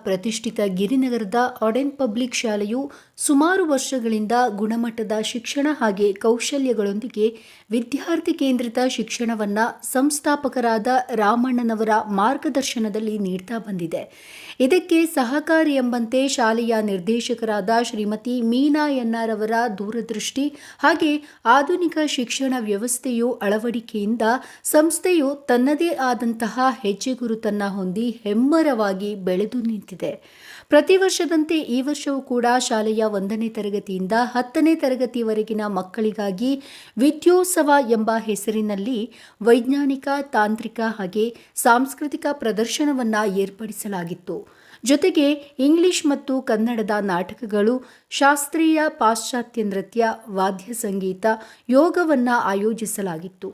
ಪ್ರತಿಷ್ಠಿತ ಗಿರಿನಗರದ ಆಡೆನ್ ಪಬ್ಲಿಕ್ ಶಾಲೆಯು ಸುಮಾರು ವರ್ಷಗಳಿಂದ ಗುಣಮಟ್ಟದ ಶಿಕ್ಷಣ ಹಾಗೆ ಕೌಶಲ್ಯಗಳೊಂದಿಗೆ ವಿದ್ಯಾರ್ಥಿ ಕೇಂದ್ರಿತ ಶಿಕ್ಷಣವನ್ನು ಸಂಸ್ಥಾಪಕರಾದ ರಾಮಣ್ಣನವರ ಮಾರ್ಗದರ್ಶನದಲ್ಲಿ ನೀಡ್ತಾ ಬಂದಿದೆ. ಇದಕ್ಕೆ ಸಹಕಾರಿ ಎಂಬಂತೆ ಶಾಲೆಯ ನಿರ್ದೇಶಕರಾದ ಶ್ರೀಮತಿ ಮೀನಾ ಎನ್ಆರ್ ಅವರ ದೂರದೃಷ್ಟಿ ಹಾಗೆ ಆಧುನಿಕ ಶಿಕ್ಷಣ ವ್ಯವಸ್ಥೆಯು ಅಳವಡಿಕೆಯಿಂದ ಸಂಸ್ಥೆಯು ತನ್ನದೇ ಆದಂತಹ ಹೆಜ್ಜೆಗುರುತನ್ನು ಹೊಂದಿ ಹೆಮ್ಮರವಾಗಿ ಬೆಳೆದು ನಿಂತಿದೆ. ಪ್ರತಿ ವರ್ಷದಂತೆ ಈ ವರ್ಷವೂ ಕೂಡ ಶಾಲೆಯ 1ನೇ ತರಗತಿಯಿಂದ 10ನೇ ತರಗತಿವರೆಗಿನ ಮಕ್ಕಳಿಗಾಗಿ ವಿದ್ಯೋತ್ಸವ ಎಂಬ ಹೆಸರಿನಲ್ಲಿ ವೈಜ್ಞಾನಿಕ, ತಾಂತ್ರಿಕ ಹಾಗೆ ಸಾಂಸ್ಕೃತಿಕ ಪ್ರದರ್ಶನವನ್ನು ಏರ್ಪಡಿಸಲಾಗಿತ್ತು. ಜೊತೆಗೆ ಇಂಗ್ಲಿಷ್ ಮತ್ತು ಕನ್ನಡದ ನಾಟಕಗಳು, ಶಾಸ್ತ್ರೀಯ, ಪಾಶ್ಚಾತ್ಯ ನೃತ್ಯ, ವಾದ್ಯ ಸಂಗೀತ, ಯೋಗವನ್ನು ಆಯೋಜಿಸಲಾಗಿತ್ತು.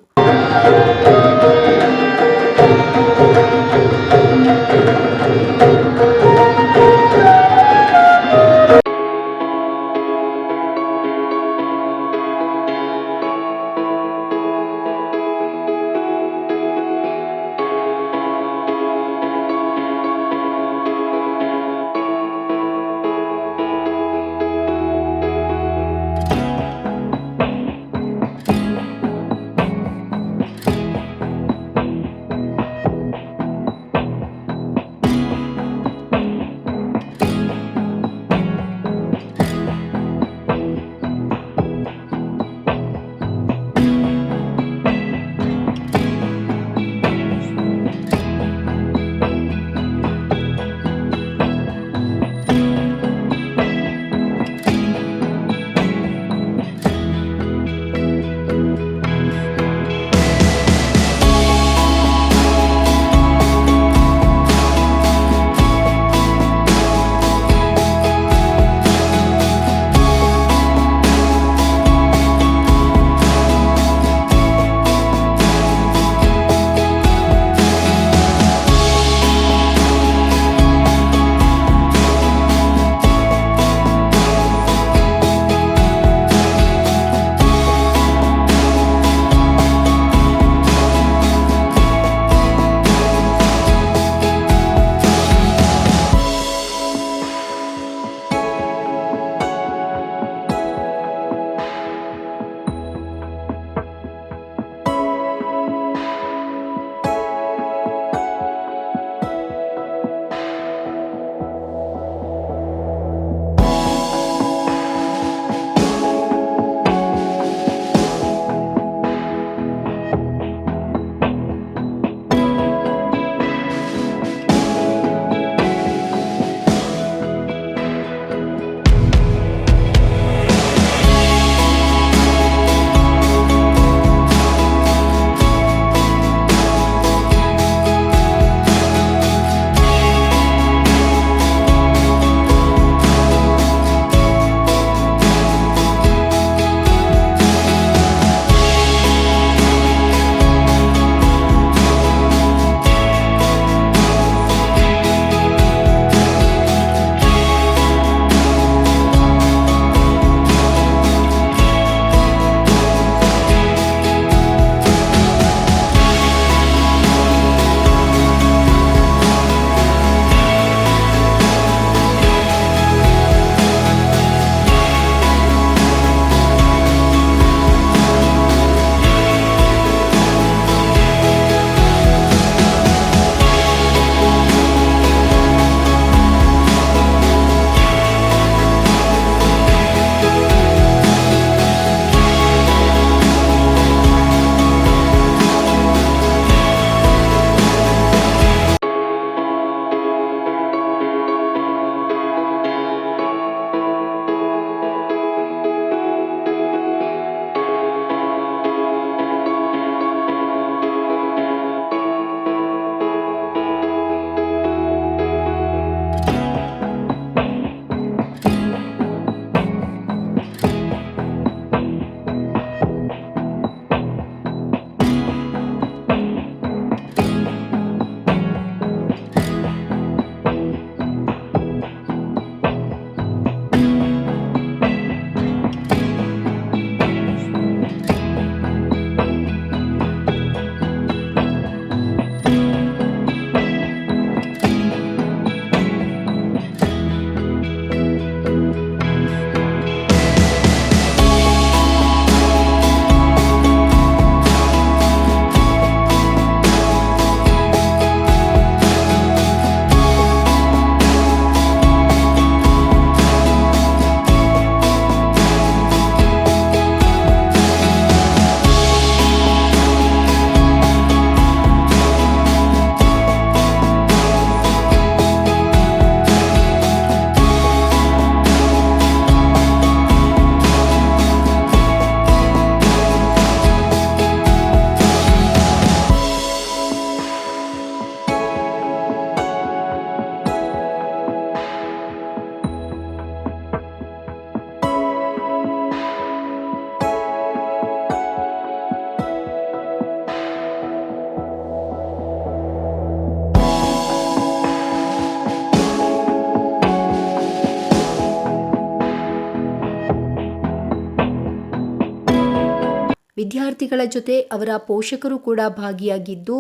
ವಿದ್ಯಾರ್ಥಿಗಳ ಜೊತೆ ಅವರ ಪೋಷಕರು ಕೂಡ ಭಾಗಿಯಾಗಿದ್ದು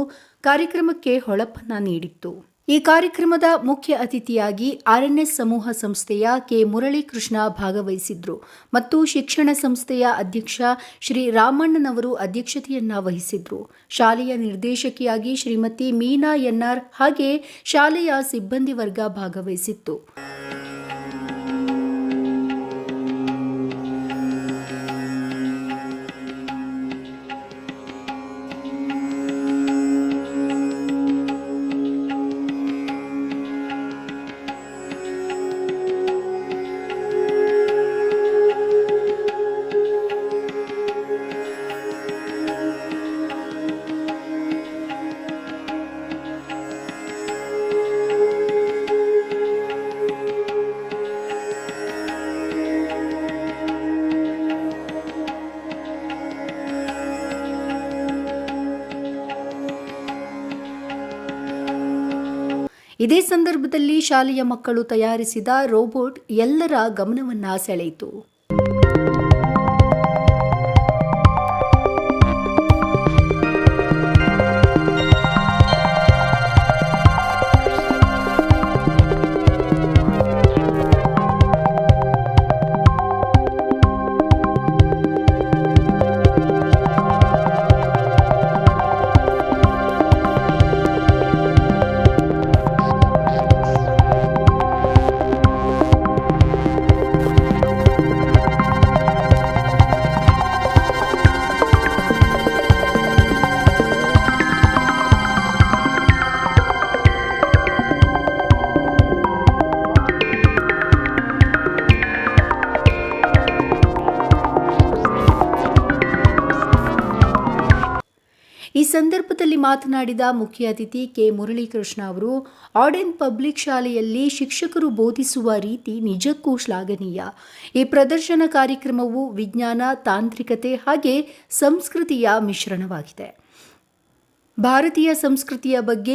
ಕಾರ್ಯಕ್ರಮಕ್ಕೆ ಹೊಳಪನ್ನ ನೀಡಿತ್ತು. ಈ ಕಾರ್ಯಕ್ರಮದ ಮುಖ್ಯ ಅತಿಥಿಯಾಗಿ ಆರ್ಎನ್ಎಸ್ ಸಮೂಹ ಸಂಸ್ಥೆಯ ಕೆ ಮುರಳೀಕೃಷ್ಣ ಭಾಗವಹಿಸಿದ್ರು ಮತ್ತು ಶಿಕ್ಷಣ ಸಂಸ್ಥೆಯ ಅಧ್ಯಕ್ಷ ಶ್ರೀ ರಾಮಣ್ಣನವರು ಅಧ್ಯಕ್ಷತೆಯನ್ನ ವಹಿಸಿದ್ರು. ಶಾಲೆಯ ನಿರ್ದೇಶಕಿಯಾಗಿ ಶ್ರೀಮತಿ ಮೀನಾ ಎನ್ಆರ್ ಹಾಗೆ ಶಾಲೆಯ ಸಿಬ್ಬಂದಿ ವರ್ಗ ಭಾಗವಹಿಸಿತ್ತು. ಇದೇ ಸಂದರ್ಭದಲ್ಲಿ ಶಾಲೆಯ ಮಕ್ಕಳು ತಯಾರಿಸಿದ ರೋಬೋಟ್ ಎಲ್ಲರ ಗಮನವನ್ನ ಸೆಳೆಯಿತು. ಈ ಸಂದರ್ಭದಲ್ಲಿ ಮಾತನಾಡಿದ ಮುಖ್ಯ ಅತಿಥಿ ಕೆ ಮುರಳೀಕೃಷ್ಣ ಅವರು, ಆಡೆನ್ ಪಬ್ಲಿಕ್ ಶಾಲೆಯಲ್ಲಿ ಶಿಕ್ಷಕರು ಬೋಧಿಸುವ ರೀತಿ ನಿಜಕ್ಕೂ ಶ್ಲಾಘನೀಯ. ಈ ಪ್ರದರ್ಶನ ಕಾರ್ಯಕ್ರಮವು ವಿಜ್ಞಾನ, ತಾಂತ್ರಿಕತೆ ಹಾಗೆ ಸಂಸ್ಕೃತಿಯ ಮಿಶ್ರಣವಾಗಿದೆ. ಭಾರತೀಯ ಸಂಸ್ಕೃತಿಯ ಬಗ್ಗೆ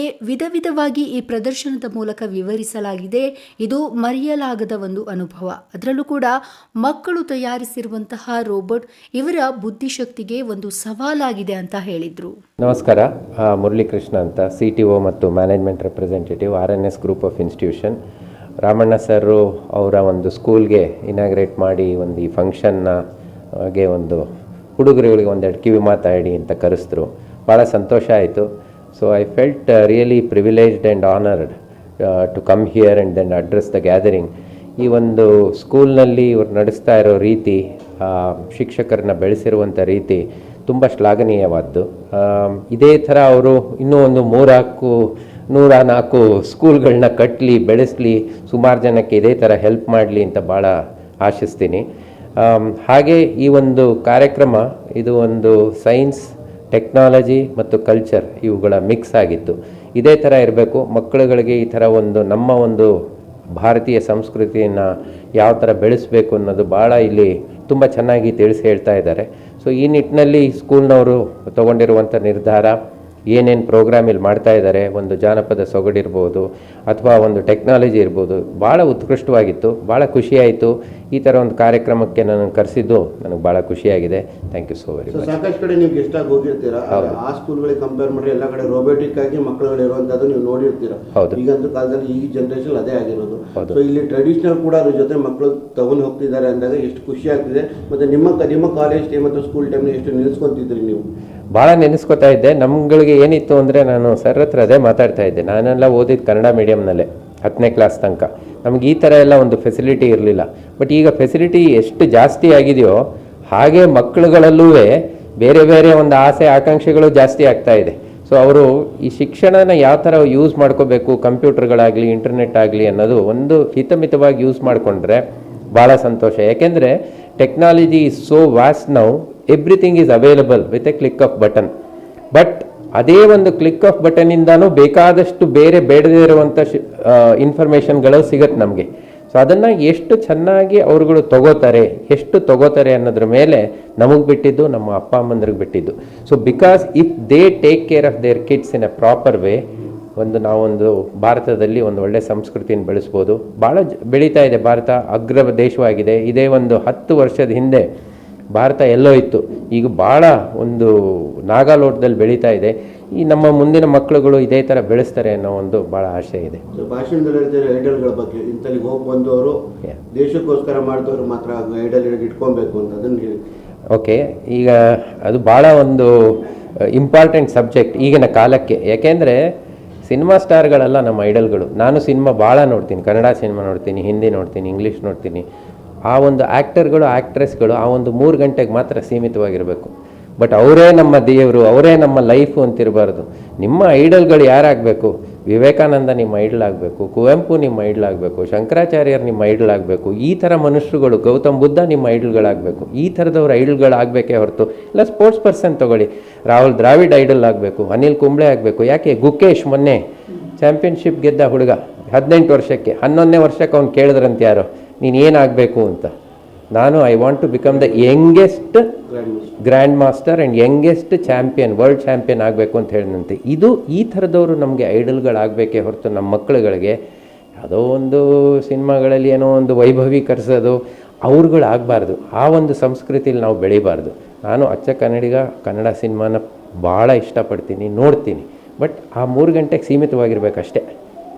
ವಿಧವಾಗಿ ಈ ಪ್ರದರ್ಶನದ ಮೂಲಕ ವಿವರಿಸಲಾಗಿದೆ. ಇದು ಮರೆಯಲಾಗದ ಒಂದು ಅನುಭವ. ಅದರಲ್ಲೂ ಕೂಡ ಮಕ್ಕಳು ತಯಾರಿಸಿರುವಂತಹ ರೋಬೋಟ್ ಇವರ ಬುದ್ಧಿಶಕ್ತಿಗೆ ಒಂದು ಸವಾಲಾಗಿದೆ ಅಂತ ಹೇಳಿದ್ರು. ನಮಸ್ಕಾರ, ಮುರಳೀಕೃಷ್ಣ ಅಂತ, CTO ಮತ್ತು management representative, RNS group of institution. Ramanna sir ಅವರ ಒಂದು ಸ್ಕೂಲ್ಗೆ ಇನಾಗ್ರೇಟ್ ಮಾಡಿ ಒಂದು ಈ ಫಂಕ್ಷನ್ಗೆ ಒಂದು ಹುಡುಗರುಗಳಿಗೆ ಒಂದೆರಡು ಕಿವಿ ಮಾತಾಡಿ ಅಂತ ಕರೆಸಿದ್ರು. ಭಾಳ ಸಂತೋಷ ಆಯಿತು. So I felt really privileged and honoured to come here and then address the gathering. ಈ ಒಂದು ಸ್ಕೂಲ್ನಲ್ಲಿ ಇವರು ನಡೆಸ್ತಾ ಇರೋ ರೀತಿ, ಶಿಕ್ಷಕರನ್ನ ಬೆಳೆಸಿರುವಂಥ ರೀತಿ ತುಂಬ ಶ್ಲಾಘನೀಯವಾದ್ದು. ಇದೇ ಥರ ಅವರು ಇನ್ನೂ ಒಂದು 104 ಸ್ಕೂಲ್ಗಳನ್ನ ಕಟ್ಟಲಿ, ಬೆಳೆಸಲಿ, ಸುಮಾರು ಜನಕ್ಕೆ ಇದೇ ಥರ ಹೆಲ್ಪ್ ಮಾಡಲಿ ಅಂತ ಭಾಳ ಆಶಿಸ್ತೀನಿ. ಹಾಗೆ ಈ ಒಂದು ಕಾರ್ಯಕ್ರಮ ಇದು ಒಂದು ಸೈನ್ಸ್, ಟೆಕ್ನಾಲಜಿ ಮತ್ತು ಕಲ್ಚರ್ ಇವುಗಳ ಮಿಕ್ಸ್ ಆಗಿತ್ತು. ಇದೇ ಥರ ಇರಬೇಕು. ಮಕ್ಕಳುಗಳಿಗೆ ಈ ಥರ ಒಂದು ನಮ್ಮ ಒಂದು ಭಾರತೀಯ ಸಂಸ್ಕೃತಿಯನ್ನು ಯಾವ ಥರ ಬೆಳೆಸಬೇಕು ಅನ್ನೋದು ಭಾಳ ಇಲ್ಲಿ ತುಂಬ ಚೆನ್ನಾಗಿ ತಿಳಿಸಿ ಹೇಳ್ತಾ ಇದ್ದಾರೆ. ಸೊ ಈ ನಿಟ್ಟಿನಲ್ಲಿ ಸ್ಕೂಲ್ನವರು ತಗೊಂಡಿರುವಂಥ ನಿರ್ಧಾರ, ಏನೇನು ಪ್ರೋಗ್ರಾಮ್ ಇಲ್ಲಿ ಮಾಡ್ತಾ ಇದ್ದಾರೆ, ಒಂದು ಜಾನಪದ ಸೊಗಡಿರ್ಬೋದು ಅಥವಾ ಒಂದು ಟೆಕ್ನಾಲಜಿ ಇರ್ಬೋದು, ಭಾಳ ಉತ್ಕೃಷ್ಟವಾಗಿತ್ತು. ಭಾಳ ಖುಷಿಯಾಯಿತು. ಈ ಥರ ಒಂದು ಕಾರ್ಯಕ್ರಮಕ್ಕೆ ನಾನು ಕರೆಸಿದ್ದು ನನಗೆ ಭಾಳ ಖುಷಿಯಾಗಿದೆ. Thank you so very much. ಸಾಕಷ್ಟು ಕಡೆ ನೀವು ಗೆಸ್ಟಾಗಿ ಹೋಗಿರ್ತೀರಾ, ಆ ಸ್ಕೂಲ್ಗಳಿಗೆ ಕಂಪೇರ್ ಮಾಡಿ ಎಲ್ಲ ಕಡೆ ರೋಬೋಟಿಕ್ ಆಗಿ ಮಕ್ಕಳುಗಳು ಇರುವಂಥದ್ದು ನೀವು ನೋಡಿರ್ತೀರಾ. ಹೌದು, ಈಗಂತೂ ಕಾಲದಲ್ಲಿ ಈ ಜನರೇಷನ್ ಅದೇ ಆಗಿರೋದು. ಸೊ ಇಲ್ಲಿ ಟ್ರೆಡಿಷನಲ್ ಕೂಡ ಅದ್ರ ಜೊತೆ ಮಕ್ಕಳು ತಗೊಂಡು ಹೋಗ್ತಿದ್ದಾರೆ ಅಂದಾಗ ಎಷ್ಟು ಖುಷಿ ಆಗ್ತಿದೆ. ಮತ್ತು ನಿಮ್ಮ ಕಾಲೇಜ್ ಟೈಮ್ ಮತ್ತು ಸ್ಕೂಲ್ ಟೈಮ್ ಎಷ್ಟು ನೆನೆಸ್ಕೊತಿದ್ರಿ ನೀವು? ಭಾಳ ನೆನೆಸ್ಕೊತಾ ಇದ್ದೆ. ನಮ್ಗಳಿಗೆ ಏನಿತ್ತು ಅಂದರೆ, ನಾನು ಸರ್ ಹತ್ರ ಅದೇ ಮಾತಾಡ್ತಾ ಇದ್ದೆ, ನಾನೆಲ್ಲ ಓದಿದ್ದು ಕನ್ನಡ ಮೀಡಿಯಮ್ನಲ್ಲೇ 10ನೇ ಕ್ಲಾಸ್ ತನಕ. ನಮ್ಗೆ ಈ ಥರ ಎಲ್ಲ ಒಂದು ಫೆಸಿಲಿಟಿ ಇರಲಿಲ್ಲ. ಬಟ್ ಈಗ ಫೆಸಿಲಿಟಿ ಎಷ್ಟು ಜಾಸ್ತಿ ಆಗಿದೆಯೋ ಹಾಗೆ ಮಕ್ಕಳುಗಳಲ್ಲೂ ಬೇರೆ ಬೇರೆ ಒಂದು ಆಸೆ ಆಕಾಂಕ್ಷೆಗಳು ಜಾಸ್ತಿ ಆಗ್ತಾ ಇದೆ. ಸೊ ಅವರು ಈ ಶಿಕ್ಷಣನ ಯಾವ ಥರ ಯೂಸ್ ಮಾಡ್ಕೋಬೇಕು, ಕಂಪ್ಯೂಟರ್ಗಳಾಗಲಿ ಇಂಟರ್ನೆಟ್ ಆಗಲಿ ಅನ್ನೋದು ಒಂದು ಹಿತಮಿತವಾಗಿ ಯೂಸ್ ಮಾಡಿಕೊಂಡ್ರೆ ಭಾಳ ಸಂತೋಷ. ಯಾಕೆಂದರೆ technology is so vast now, everything is available with A click of button. But ಅದೇ ಒಂದು ಕ್ಲಿಕ್ ಆಫ್ ಬಟನಿಂದನೂ ಬೇಕಾದಷ್ಟು ಬೇರೆ ಬೇಡದೇ ಇರುವಂಥ ಇನ್ಫಾರ್ಮೇಷನ್ಗಳು ಸಿಗುತ್ತೆ ನಮಗೆ. ಸೊ ಅದನ್ನು ಎಷ್ಟು ಚೆನ್ನಾಗಿ ಅವ್ರುಗಳು ಎಷ್ಟು ತಗೋತಾರೆ ಅನ್ನೋದ್ರ ಮೇಲೆ ನಮಗೆ ಬಿಟ್ಟಿದ್ದು, ನಮ್ಮ ಅಪ್ಪ ಅಮ್ಮಂದ್ರಿಗೆ ಬಿಟ್ಟಿದ್ದು. So because if they take care of their kids in a proper way, ನಾವೊಂದು ಭಾರತದಲ್ಲಿ ಒಂದು ಒಳ್ಳೆ ಸಂಸ್ಕೃತಿಯನ್ನು ಬೆಳೆಸ್ಬೋದು. ಭಾಳ ಬೆಳೀತಾ ಇದೆ ಭಾರತ, ಅಗ್ರ ದೇಶವಾಗಿದೆ. ಇದೇ ಒಂದು 10 ವರ್ಷದ ಹಿಂದೆ ಭಾರತ ಎಲ್ಲೋ ಇತ್ತು, ಈಗ ಭಾಳ ಒಂದು ನಾಗಾಲೋಟದಲ್ಲಿ ಬೆಳೀತಾ ಇದೆ. ಈ ನಮ್ಮ ಮುಂದಿನ ಮಕ್ಕಳುಗಳು ಇದೇ ಥರ ಬೆಳೆಸ್ತಾರೆ ಅನ್ನೋ ಒಂದು ಭಾಳ ಆಸೆ ಇದೆ. ಭಾಷಣದಲ್ಲಿ ಹೇಳ್ತಾರೆ ಐಡಲ್ಗಳ ಬಗ್ಗೆ, ಇಂಥಲ್ಲಿಗೆ ಹೋಗಿ ಬಂದವರು ದೇಶಕ್ಕೋಸ್ಕರ ಮಾಡಿದವರು ಮಾತ್ರ ಐಡಲ್ ಇಟ್ಕೊಬೇಕು ಅಂತ, ಅದನ್ನು ಹೇಳಿ. ಓಕೆ, ಈಗ ಅದು ಭಾಳ ಒಂದು ಇಂಪಾರ್ಟೆಂಟ್ ಸಬ್ಜೆಕ್ಟ್ ಈಗಿನ ಕಾಲಕ್ಕೆ. ಯಾಕೆಂದರೆ ಸಿನಿಮಾ ಸ್ಟಾರ್ಗಳೆಲ್ಲ ನಮ್ಮ ಐಡಲ್ಗಳು. ನಾನು ಸಿನಿಮಾ ಭಾಳ ನೋಡ್ತೀನಿ, ಕನ್ನಡ ಸಿನಿಮಾ ನೋಡ್ತೀನಿ, ಹಿಂದಿ ನೋಡ್ತೀನಿ, ಇಂಗ್ಲೀಷ್ ನೋಡ್ತೀನಿ. ಆ ಒಂದು ಆ್ಯಕ್ಟರ್ಗಳು ಆ್ಯಕ್ಟ್ರೆಸ್ಗಳು ಆ ಒಂದು 3 ಗಂಟೆಗೆ ಮಾತ್ರ ಸೀಮಿತವಾಗಿರಬೇಕು. ಬಟ್ ಅವರೇ ನಮ್ಮ ದೇವರು, ಅವರೇ ನಮ್ಮ ಲೈಫು ಅಂತಿರಬಾರ್ದು. ನಿಮ್ಮ ಐಡಲ್ಗಳು ಯಾರಾಗಬೇಕು? ವಿವೇಕಾನಂದ ನಿಮ್ಮ ಐಡಲ್ ಆಗಬೇಕು, ಕುವೆಂಪು ನಿಮ್ಮ ಐಡಲ್ ಆಗಬೇಕು, ಶಂಕರಾಚಾರ್ಯರು ನಿಮ್ಮ ಐಡಲ್ ಆಗಬೇಕು. ಈ ಥರ ಮನುಷ್ಯರುಗಳು, ಗೌತಮ್ ಬುದ್ಧ ನಿಮ್ಮ ಐಡಲ್ಗಳಾಗಬೇಕು. ಈ ಥರದವ್ರ ಐಡಲ್ಗಳಾಗಬೇಕೇ ಹೊರತು ಇಲ್ಲ ಸ್ಪೋರ್ಟ್ಸ್ ಪರ್ಸನ್ ತೊಗೊಳ್ಳಿ, ರಾಹುಲ್ ದ್ರಾವಿಡ್ ಐಡಲ್ ಆಗಬೇಕು, ಅನಿಲ್ ಕುಂಬ್ಳೆ ಆಗಬೇಕು. ಯಾಕೆ ಗುಕೇಶ್ ಮೊನ್ನೆ ಚಾಂಪಿಯನ್ಶಿಪ್ ಗೆದ್ದ ಹುಡುಗ 18 ವರ್ಷಕ್ಕೆ, 11ನೇ ವರ್ಷಕ್ಕೆ ಅವ್ನು ಕೇಳಿದ್ರಂತೆ ಯಾರು, ನೀನು ಏನಾಗಬೇಕು ಅಂತ. ನಾನು I want to become the youngest grandmaster and youngest champion, world champion ಆಗಬೇಕು ಅಂತ ಹೇಳಿದಂತೆ. ಇದು ಈ ಥರದವರು ನಮಗೆ ಐಡಲ್ಗಳಾಗಬೇಕೇ ಹೊರತು ನಮ್ಮ ಮಕ್ಕಳುಗಳಿಗೆ ಯಾವುದೋ ಒಂದು ಸಿನಿಮಾಗಳಲ್ಲಿ ಏನೋ ಒಂದು ವೈಭವೀಕರಿಸೋದು ಅವ್ರುಗಳಾಗಬಾರ್ದು. ಆ ಒಂದು ಸಂಸ್ಕೃತಿಯಲ್ಲಿ ನಾವು ಬೆಳಿಬಾರ್ದು. ನಾನು ಅಚ್ಚ ಕನ್ನಡಿಗ, ಕನ್ನಡ ಸಿನಿಮಾನ ಭಾಳ ಇಷ್ಟಪಡ್ತೀನಿ, ನೋಡ್ತೀನಿ. ಬಟ್ ಆ 3 ಗಂಟೆಗೆ ಸೀಮಿತವಾಗಿರ್ಬೇಕಷ್ಟೇ.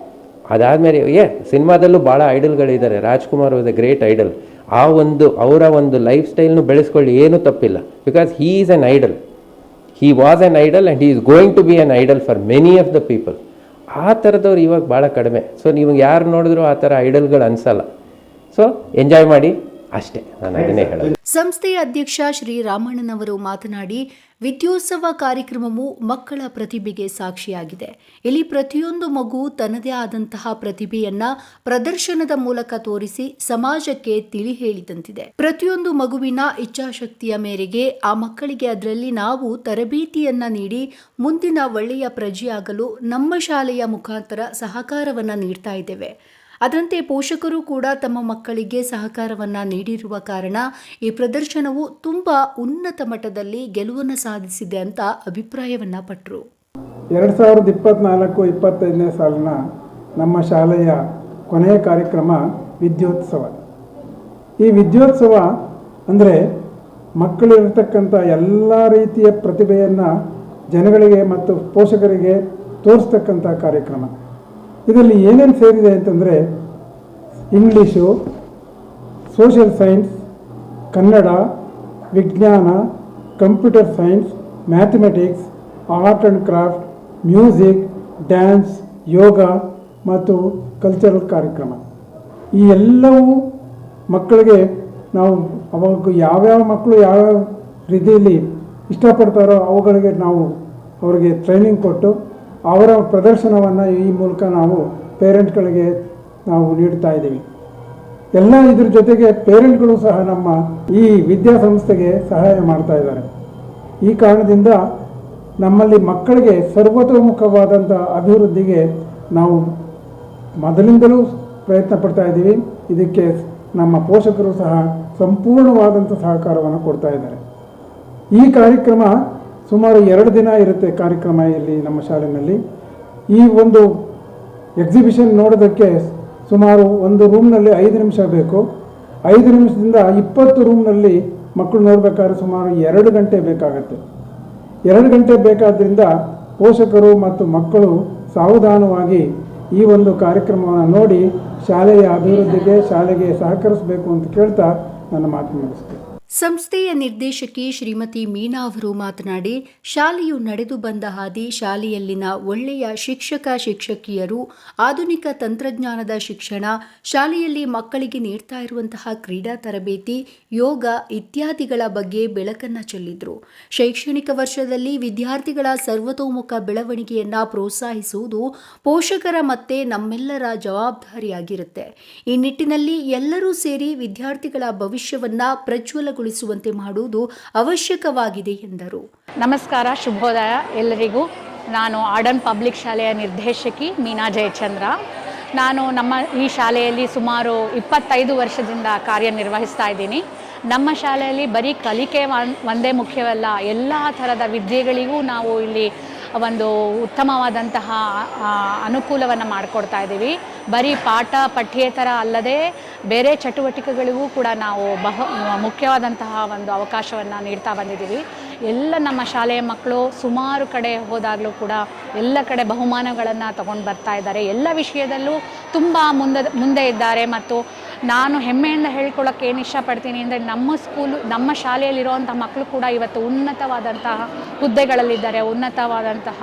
ಅದಾದಮೇಲೆ ಸಿನಿಮಾದಲ್ಲೂ ಭಾಳ ಐಡಲ್ಗಳಿದ್ದಾರೆ. Rajkumar was a great idol. ಆ ಒಂದು ಅವರ ಒಂದು ಲೈಫ್ ಸ್ಟೈಲ್ನು ಬೆಳೆಸ್ಕೊಳ್ಳಿ, ಏನೂ ತಪ್ಪಿಲ್ಲ. Because he is an idol, he was an idol and he is going to be an idol for many of the people. ಆ ಥರದವ್ರು ಇವಾಗ ಭಾಳ ಕಡಿಮೆ. ಸೊ ನೀವು ಯಾರು ನೋಡಿದ್ರು ಆ ಥರ ಐಡಲ್ಗಳು ಅನಿಸಲ್ಲ. ಸೊ ಎಂಜಾಯ್ ಮಾಡಿ ಅಷ್ಟೇ, ನಾನು ಅದನ್ನೇ ಹೇಳೋದು. ಸಂಸ್ಥೆಯ ಅಧ್ಯಕ್ಷ ಶ್ರೀ ರಾಮಣ್ಣನವರು ಮಾತನಾಡಿ, ವಿದ್ಯೋತ್ಸವ ಕಾರ್ಯಕ್ರಮವು ಮಕ್ಕಳ ಪ್ರತಿಭೆಗೆ ಸಾಕ್ಷಿಯಾಗಿದೆ. ಇಲ್ಲಿ ಪ್ರತಿಯೊಂದು ಮಗು ತನ್ನದೇ ಆದಂತಹ ಪ್ರತಿಭೆಯನ್ನ ಪ್ರದರ್ಶನದ ಮೂಲಕ ತೋರಿಸಿ ಸಮಾಜಕ್ಕೆ ತಿಳಿ ಹೇಳಿದಂತಿದೆ. ಪ್ರತಿಯೊಂದು ಮಗುವಿನ ಇಚ್ಛಾಶಕ್ತಿಯ ಮೇರೆಗೆ ಆ ಮಕ್ಕಳಿಗೆ ಅದರಲ್ಲಿ ನಾವು ತರಬೇತಿಯನ್ನ ನೀಡಿ ಮುಂದಿನ ಒಳ್ಳೆಯ ಪ್ರಜೆಯಾಗಲು ನಮ್ಮ ಶಾಲೆಯ ಮುಖಾಂತರ ಸಹಕಾರವನ್ನ ನೀಡ್ತಾ ಇದ್ದೇವೆ. ಅದರಂತೆ ಪೋಷಕರು ಕೂಡ ತಮ್ಮ ಮಕ್ಕಳಿಗೆ ಸಹಕಾರವನ್ನ ನೀಡಿರುವ ಕಾರಣ ಈ ಪ್ರದರ್ಶನವು ತುಂಬಾ ಉನ್ನತ ಮಟ್ಟದಲ್ಲಿ ಗೆಲುವನ್ನು ಸಾಧಿಸಿದೆ ಅಂತ ಅಭಿಪ್ರಾಯವನ್ನ ಪಟ್ಟರು. 2024-25ನೇ ಸಾಲಿನ ನಮ್ಮ ಶಾಲೆಯ ಕೊನೆಯ ಕಾರ್ಯಕ್ರಮ ವಿದ್ಯೋತ್ಸವ. ಈ ವಿದ್ಯೋತ್ಸವ ಅಂದರೆ ಮಕ್ಕಳಿರತಕ್ಕಂಥ ಎಲ್ಲ ರೀತಿಯ ಪ್ರತಿಭೆಯನ್ನು ಜನಗಳಿಗೆ ಮತ್ತು ಪೋಷಕರಿಗೆ ತೋರಿಸ್ತಕ್ಕಂಥ ಕಾರ್ಯಕ್ರಮ. ಇದರಲ್ಲಿ ಏನೇನು ಸೇರಿದೆ ಅಂತಂದರೆ ಇಂಗ್ಲೀಷು, ಸೋಷಿಯಲ್ ಸೈನ್ಸ್, ಕನ್ನಡ, ವಿಜ್ಞಾನ, computer science, mathematics, art and craft, music, dance, yoga ಮತ್ತು ಕಲ್ಚರಲ್ ಕಾರ್ಯಕ್ರಮ. ಈ ಎಲ್ಲವೂ ಮಕ್ಕಳಿಗೆ ನಾವು ಅವಾಗ ಯಾವ್ಯಾವ ಮಕ್ಕಳು ಯಾವ್ಯಾವ ರೀತಿಯಲ್ಲಿ ಇಷ್ಟಪಡ್ತಾರೋ ಅವುಗಳಿಗೆ ನಾವು ಅವರಿಗೆ ಟ್ರೈನಿಂಗ್ ಕೊಟ್ಟು ಅವರ ಪ್ರದರ್ಶನವನ್ನು ಈ ಮೂಲಕ ನಾವು ಪೇರೆಂಟ್ಗಳಿಗೆ ನಾವು ನೀಡ್ತಾ ಇದ್ದೀವಿ. ಎಲ್ಲ ಇದ್ರ ಜೊತೆಗೆ ಪೇರೆಂಟ್ಗಳು ಸಹ ನಮ್ಮ ಈ ವಿದ್ಯಾಸಂಸ್ಥೆಗೆ ಸಹಾಯ ಮಾಡ್ತಾ ಇದ್ದಾರೆ. ಈ ಕಾರಣದಿಂದ ನಮ್ಮಲ್ಲಿ ಮಕ್ಕಳಿಗೆ ಸರ್ವತೋಮುಖವಾದಂಥ ಅಭಿವೃದ್ಧಿಗೆ ನಾವು ಮೊದಲಿಂದಲೂ ಪ್ರಯತ್ನ ಪಡ್ತಾ ಇದ್ದೀವಿ. ಇದಕ್ಕೆ ನಮ್ಮ ಪೋಷಕರು ಸಹ ಸಂಪೂರ್ಣವಾದಂಥ ಸಹಕಾರವನ್ನು ಕೊಡ್ತಾ ಇದ್ದಾರೆ. ಈ ಕಾರ್ಯಕ್ರಮ ಸುಮಾರು 2 ದಿನ ಇರುತ್ತೆ. ಕಾರ್ಯಕ್ರಮ ಇಲ್ಲಿ ನಮ್ಮ ಶಾಲೆಯಲ್ಲಿ ಈ ಒಂದು ಎಕ್ಸಿಬಿಷನ್ ನೋಡೋದಕ್ಕೆ ಸುಮಾರು ಒಂದು ರೂಮ್ನಲ್ಲಿ 5 ನಿಮಿಷ ಬೇಕು. 5 ನಿಮಿಷದಿಂದ 20 ರೂಮ್ನಲ್ಲಿ ಮಕ್ಕಳು ನೋಡಬೇಕಾದ್ರೆ ಸುಮಾರು 2 ಗಂಟೆ ಬೇಕಾಗತ್ತೆ. 2 ಗಂಟೆ ಬೇಕಾದ್ರಿಂದ ಪೋಷಕರು ಮತ್ತು ಮಕ್ಕಳು ಸಾವಧಾನವಾಗಿ ಈ ಒಂದು ಕಾರ್ಯಕ್ರಮವನ್ನು ನೋಡಿ ಶಾಲೆಯ ಅಭಿವೃದ್ಧಿಗೆ ಶಾಲೆಗೆ ಸಹಕರಿಸಬೇಕು ಅಂತ ಕೇಳ್ತಾ ನನ್ನ ಮಾತು ಮುಗಿಸ್ತೇನೆ. ಸಂಸ್ಥೆಯ ನಿರ್ದೇಶಕಿ ಶ್ರೀಮತಿ ಮೀನಾ ಅವರು ಮಾತನಾಡಿ, ಶಾಲೆಯು ನಡೆದು ಬಂದ ಹಾದಿ, ಶಾಲೆಯಲ್ಲಿನ ಒಳ್ಳೆಯ ಶಿಕ್ಷಕ ಶಿಕ್ಷಕಿಯರು, ಆಧುನಿಕ ತಂತ್ರಜ್ಞಾನದ ಶಿಕ್ಷಣ, ಶಾಲೆಯಲ್ಲಿ ಮಕ್ಕಳಿಗೆ ನೀಡ್ತಾ ಇರುವಂತಹ ಕ್ರೀಡಾ ತರಬೇತಿ, ಯೋಗ ಇತ್ಯಾದಿಗಳ ಬಗ್ಗೆ ಬೆಳಕನ್ನು ಚೆಲ್ಲಿದ್ರು. ಶೈಕ್ಷಣಿಕ ವರ್ಷದಲ್ಲಿ ವಿದ್ಯಾರ್ಥಿಗಳ ಸರ್ವತೋಮುಖ ಬೆಳವಣಿಗೆಯನ್ನ ಪ್ರೋತ್ಸಾಹಿಸುವುದು ಪೋಷಕರ ಮತ್ತೆ ನಮ್ಮೆಲ್ಲರ ಜವಾಬ್ದಾರಿಯಾಗಿರುತ್ತೆ. ಈ ನಿಟ್ಟಿನಲ್ಲಿ ಎಲ್ಲರೂ ಸೇರಿ ವಿದ್ಯಾರ್ಥಿಗಳ ಭವಿಷ್ಯವನ್ನ ಪ್ರಜ್ವಲಗೊಳಿಸುವಂತೆ ಮಾಡುವುದು ಅವಶ್ಯಕವಾಗಿದೆ ಎಂದರು. ನಮಸ್ಕಾರ, ಶುಭೋದಯ ಎಲ್ಲರಿಗೂ. ನಾನು ಆರ್ಡನ್ ಪಬ್ಲಿಕ್ ಶಾಲೆಯ ನಿರ್ದೇಶಕಿ ಮೀನಾ ಜಯಚಂದ್ರ. ನಾನು ನಮ್ಮ ಈ ಶಾಲೆಯಲ್ಲಿ ಸುಮಾರು 25 ವರ್ಷದಿಂದ ಕಾರ್ಯನಿರ್ವಹಿಸ್ತಾ ಇದ್ದೀನಿ. ನಮ್ಮ ಶಾಲೆಯಲ್ಲಿ ಬರೀ ಕಲಿಕೆ ಒಂದೇ ಮುಖ್ಯವಲ್ಲ, ಎಲ್ಲ ಥರದ ವಿದ್ಯೆಗಳಿಗೂ ನಾವು ಇಲ್ಲಿ ಒಂದು ಉತ್ತಮವಾದಂತಹ ಅನುಕೂಲವನ್ನು ಮಾಡಿಕೊಡ್ತಾ ಇದ್ದೀವಿ. ಬರೀ ಪಾಠ ಪಠ್ಯೇತರ ಅಲ್ಲದೆ ಬೇರೆ ಚಟುವಟಿಕೆಗಳಿಗೂ ಕೂಡ ನಾವು ಮುಖ್ಯವಾದಂತಹ ಒಂದು ಅವಕಾಶವನ್ನು ನೀಡ್ತಾ ಬಂದಿದ್ದೀವಿ. ಎಲ್ಲ ನಮ್ಮ ಶಾಲೆಯ ಮಕ್ಕಳು ಸುಮಾರು ಕಡೆ ಹೋದಾಗಲೂ ಕೂಡ ಎಲ್ಲ ಕಡೆ ಬಹುಮಾನಗಳನ್ನು ತಗೊಂಡು ಬರ್ತಾ ಇದ್ದಾರೆ. ಎಲ್ಲ ವಿಷಯದಲ್ಲೂ ತುಂಬ ಮುಂದೆ ಇದ್ದಾರೆ. ಮತ್ತು ನಾನು ಹೆಮ್ಮೆಯಿಂದ ಹೇಳ್ಕೊಳ್ಳೋಕ್ಕೆ ಏನು ಇಷ್ಟಪಡ್ತೀನಿ ಅಂದರೆ ನಮ್ಮ ಶಾಲೆಯಲ್ಲಿರುವಂಥ ಮಕ್ಕಳು ಕೂಡ ಇವತ್ತು ಉನ್ನತವಾದಂತಹ ಹುದ್ದೆಗಳಲ್ಲಿದ್ದಾರೆ. ಉನ್ನತವಾದಂತಹ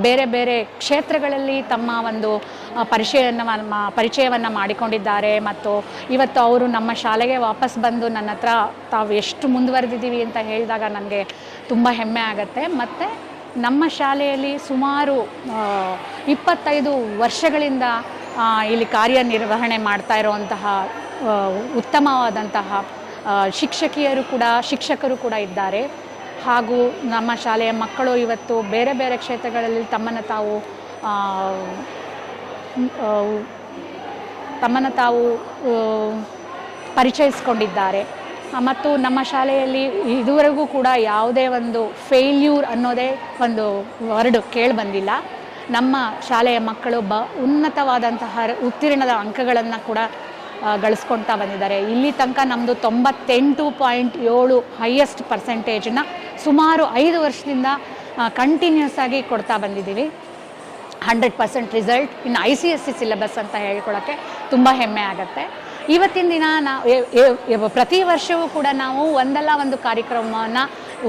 ಬೇರೆ ಬೇರೆ ಕ್ಷೇತ್ರಗಳಲ್ಲಿ ತಮ್ಮ ಒಂದು ಪರಿಚಯವನ್ನು ಮಾಡಿಕೊಂಡಿದ್ದಾರೆ. ಮತ್ತು ಇವತ್ತು ಅವರು ನಮ್ಮ ಶಾಲೆಗೆ ವಾಪಸ್ ಬಂದು ನನ್ನ ಹತ್ರ ತಾವು ಎಷ್ಟು ಮುಂದುವರೆದಿದ್ದೀವಿ ಅಂತ ಹೇಳಿದಾಗ ನನಗೆ ತುಂಬ ಹೆಮ್ಮೆ ಆಗುತ್ತೆ. ಮತ್ತು ನಮ್ಮ ಶಾಲೆಯಲ್ಲಿ ಸುಮಾರು 25 ವರ್ಷಗಳಿಂದ ಇಲ್ಲಿ ಕಾರ್ಯನಿರ್ವಹಣೆ ಮಾಡ್ತಾ ಇರುವಂತಹ ಉತ್ತಮವಾದಂತಹ ಶಿಕ್ಷಕರು ಕೂಡ ಇದ್ದಾರೆ. ಹಾಗೂ ನಮ್ಮ ಶಾಲೆಯ ಮಕ್ಕಳು ಇವತ್ತು ಬೇರೆ ಬೇರೆ ಕ್ಷೇತ್ರಗಳಲ್ಲಿ ತಮ್ಮನ್ನು ತಾವು ಪರಿಚಯಿಸ್ಕೊಂಡಿದ್ದಾರೆ. ಮತ್ತು ನಮ್ಮ ಶಾಲೆಯಲ್ಲಿ ಇದುವರೆಗೂ ಕೂಡ ಯಾವುದೇ ಒಂದು ಫೇಲ್ಯೂರ್ ಅನ್ನೋದೇ ಒಂದು ವರ್ಡ್ ಕೇಳಿಬಂದಿಲ್ಲ. ನಮ್ಮ ಶಾಲೆಯ ಮಕ್ಕಳು ಉನ್ನತವಾದಂತಹ ಉತ್ತೀರ್ಣದ ಅಂಕಗಳನ್ನು ಕೂಡ ಗಳಿಸ್ಕೊಳ್ತಾ ಬಂದಿದ್ದಾರೆ. ಇಲ್ಲಿ ತನಕ ನಮ್ಮದು 98.7 ಹೈಯೆಸ್ಟ್ ಪರ್ಸೆಂಟೇಜನ್ನು ಸುಮಾರು 5 ವರ್ಷದಿಂದ ಕಂಟಿನ್ಯೂಸ್ ಆಗಿ ಕೊಡ್ತಾ ಬಂದಿದ್ದೀವಿ. 100% ರಿಸಲ್ಟ್ ಇನ್ನು ICSE ಸಿಲೆಬಸ್ ಅಂತ ಹೇಳ್ಕೊಳ್ಳೋಕ್ಕೆ ತುಂಬ ಹೆಮ್ಮೆ ಆಗುತ್ತೆ. ಇವತ್ತಿನ ದಿನ ಪ್ರತಿ ವರ್ಷವೂ ಕೂಡ ನಾವು ಒಂದಲ್ಲ ಒಂದು ಕಾರ್ಯಕ್ರಮವನ್ನು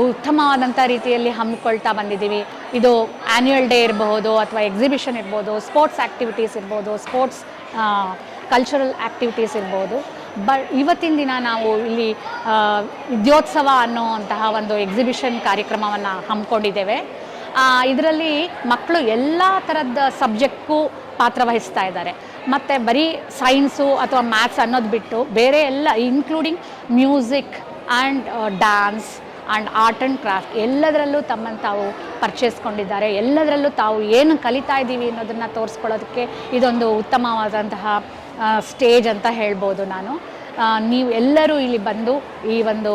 ಉತ್ತಮವಾದಂಥ ರೀತಿಯಲ್ಲಿ ಹಮ್ಮಿಕೊಳ್ತಾ ಬಂದಿದ್ದೀವಿ. ಇದು ಆ್ಯನ್ಯುವಲ್ ಡೇ ಇರಬಹುದು, ಅಥವಾ ಎಕ್ಸಿಬಿಷನ್ ಇರ್ಬೋದು, ಸ್ಪೋರ್ಟ್ಸ್ ಆ್ಯಕ್ಟಿವಿಟೀಸ್ ಇರ್ಬೋದು, ಸ್ಪೋರ್ಟ್ಸ್ ಕಲ್ಚರಲ್ ಆ್ಯಕ್ಟಿವಿಟೀಸ್ ಇರ್ಬೋದು. ಇವತ್ತಿನ ದಿನ ನಾವು ಇಲ್ಲಿ ವಿದ್ಯೋತ್ಸವ ಅನ್ನುವಂತಹ ಒಂದು ಎಕ್ಸಿಬಿಷನ್ ಕಾರ್ಯಕ್ರಮವನ್ನು ಹಮ್ಮಿಕೊಂಡಿದ್ದೇವೆ. ಇದರಲ್ಲಿ ಮಕ್ಕಳು ಎಲ್ಲ ಥರದ ಸಬ್ಜೆಕ್ಟ್ಗೂ ಪಾತ್ರವಹಿಸ್ತಾ ಇದ್ದಾರೆ. ಮತ್ತು ಬರೀ ಸೈನ್ಸು ಅಥವಾ ಮ್ಯಾಥ್ಸ್ ಅನ್ನೋದು ಬಿಟ್ಟು ಬೇರೆ ಎಲ್ಲ including music and dance and art and craft ಎಲ್ಲದರಲ್ಲೂ ತಮ್ಮನ್ನು ತಾವು ಪರಿಚಯಿಸ್ಕೊಂಡಿದ್ದಾರೆ. ಎಲ್ಲದರಲ್ಲೂ ತಾವು ಏನು ಕಲಿತಾ ಇದ್ದೀವಿ ಅನ್ನೋದನ್ನು ತೋರಿಸ್ಕೊಳ್ಳೋದಕ್ಕೆ ಇದೊಂದು ಉತ್ತಮವಾದಂತಹ ಸ್ಟೇಜ್ ಅಂತ ಹೇಳ್ಬೋದು ನಾನು. ನೀವು ಎಲ್ಲರೂ ಇಲ್ಲಿ ಬಂದು ಈ ಒಂದು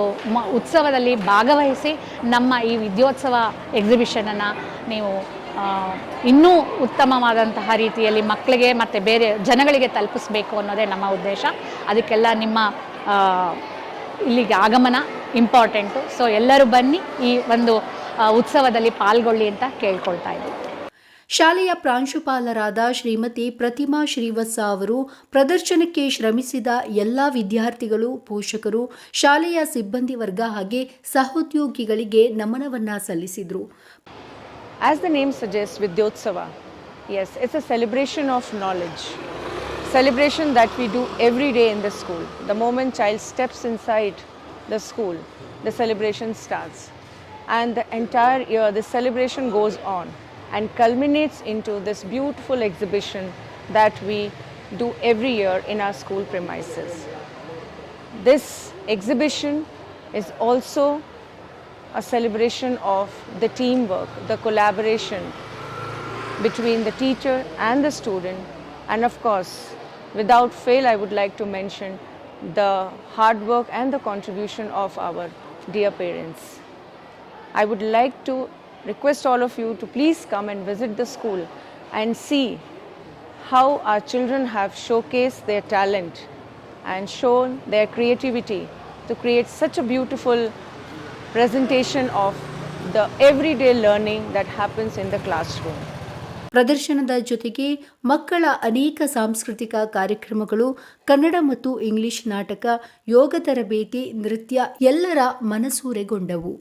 ಉತ್ಸವದಲ್ಲಿ ಭಾಗವಹಿಸಿ ನಮ್ಮ ಈ ವಿದ್ಯೋತ್ಸವ ಎಕ್ಸಿಬಿಷನನ್ನು ನೀವು ಇನ್ನೂ ಉತ್ತಮವಾದಂತಹ ರೀತಿಯಲ್ಲಿ ಮಕ್ಕಳಿಗೆ ಮತ್ತು ಬೇರೆ ಜನಗಳಿಗೆ ತಲುಪಿಸ್ಬೇಕು ಅನ್ನೋದೇ ನಮ್ಮ ಉದ್ದೇಶ. ಅದಕ್ಕೆಲ್ಲ ನಿಮ್ಮ ಇಲ್ಲಿಗೆ ಆಗಮನ ಇಂಪಾರ್ಟೆಂಟು. ಸೊ ಎಲ್ಲರೂ ಬನ್ನಿ, ಈ ಒಂದು ಉತ್ಸವದಲ್ಲಿ ಪಾಲ್ಗೊಳ್ಳಿ ಅಂತ ಕೇಳ್ಕೊಳ್ತಾ ಇದ್ದೀವಿ. ಶಾಲೆಯ ಪ್ರಾಂಶುಪಾಲರಾದ ಶ್ರೀಮತಿ ಪ್ರತಿಮಾ ಶ್ರೀವತ್ಸ ಅವರು ಪ್ರದರ್ಶನಕ್ಕೆ ಶ್ರಮಿಸಿದ ಎಲ್ಲ ವಿದ್ಯಾರ್ಥಿಗಳು, ಪೋಷಕರು, ಶಾಲೆಯ ಸಿಬ್ಬಂದಿ ವರ್ಗ ಹಾಗೆ ಸಹೋದ್ಯೋಗಿಗಳಿಗೆ ನಮನವನ್ನ ಸಲ್ಲಿಸಿದರು. As the name suggests, Vidyotsava, yes, it's a celebration of knowledge. Celebration that we do every day in the school. The moment child steps inside the school, the celebration starts. And the entire year, the celebration goes on and culminates into this beautiful exhibition that we do every year in our school premises. This exhibition is also a celebration of the teamwork, the collaboration between the teacher and the student, and of course, without fail, I would like to mention the hard work and the contribution of our dear parents. I would like to request all of you to please come and visit the school and see how our children have showcased their talent and shown their creativity to create such a beautiful presentation of the everyday learning that happens in the classroom. ಪ್ರದರ್ಶನದ ಜೊತೆಗೆ ಮಕ್ಕಳ ಅನೇಕ ಸಾಂಸ್ಕೃತಿಕ ಕಾರ್ಯಕ್ರಮಗಳು, ಕನ್ನಡ ಮತ್ತು English ನಾಟಕ, ಯೋಗ ತರಬೇತಿ, ನೃತ್ಯ ಎಲ್ಲರ ಮನಸೂರೆಗೊಂಡವು.